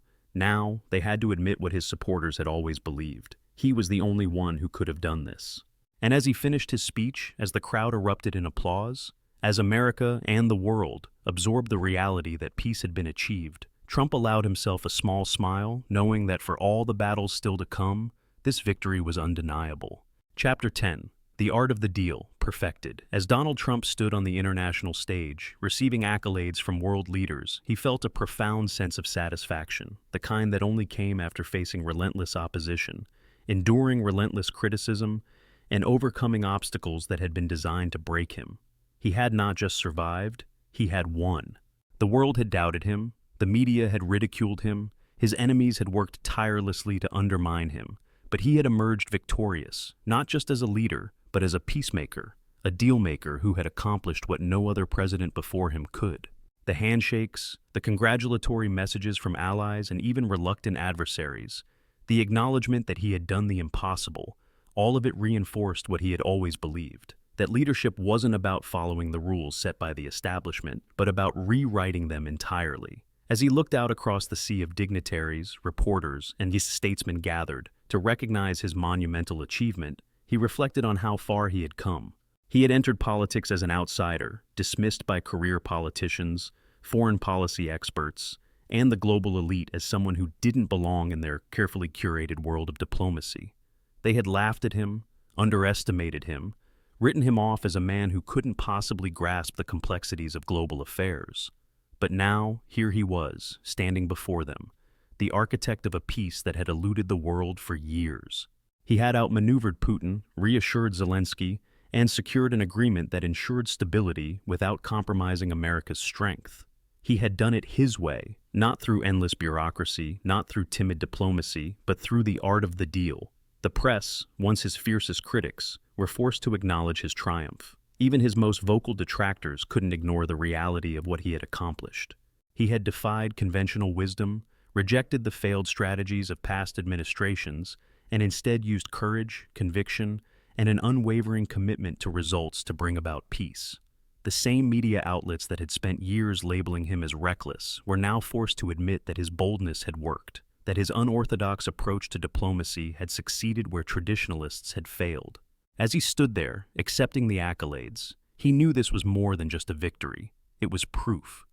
they had to admit what his supporters had always believed. He was the only one who could have done this. And as he finished his speech, as the crowd erupted in applause, as America and the world absorbed the reality that peace had been achieved, Trump allowed himself a small smile, knowing that for all the battles still to come, this victory was undeniable. Chapter 10. The Art of the Deal, Perfected. As Donald Trump stood on the international stage, receiving accolades from world leaders, he felt a profound sense of satisfaction, the kind that only came after facing relentless opposition, enduring relentless criticism, and overcoming obstacles that had been designed to break him. He had not just survived, he had won. The world had doubted him, the media had ridiculed him, his enemies had worked tirelessly to undermine him, but he had emerged victorious, not just as a leader, but as a peacemaker, a deal-maker who had accomplished what no other president before him could. The handshakes, the congratulatory messages from allies and even reluctant adversaries, the acknowledgement that he had done the impossible, all of it reinforced what he had always believed, that leadership wasn't about following the rules set by the establishment, but about rewriting them entirely. As he looked out across the sea of dignitaries, reporters, and his statesmen gathered to recognize his monumental achievement, he reflected on how far he had come. He had entered politics as an outsider, dismissed by career politicians, foreign policy experts, and the global elite as someone who didn't belong in their carefully curated world of diplomacy. They had laughed at him, underestimated him, written him off as a man who couldn't possibly grasp the complexities of global affairs. But now, here he was, standing before them, the architect of a peace that had eluded the world for years. He had outmaneuvered Putin, reassured Zelensky, and secured an agreement that ensured stability without compromising America's strength. He had done it his way, not through endless bureaucracy, not through timid diplomacy, but through the art of the deal. The press, once his fiercest critics, were forced to acknowledge his triumph. Even his most vocal detractors couldn't ignore the reality of what he had accomplished. He had defied conventional wisdom, rejected the failed strategies of past administrations, and instead used courage, conviction, and an unwavering commitment to results to bring about peace. The same media outlets that had spent years labeling him as reckless were now forced to admit that his boldness had worked, that his unorthodox approach to diplomacy had succeeded where traditionalists had failed. As he stood there, accepting the accolades, he knew this was more than just a victory. It was proof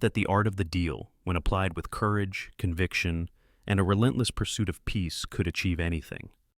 that the art of the deal, when applied with courage, conviction, and a relentless pursuit of peace, could achieve anything.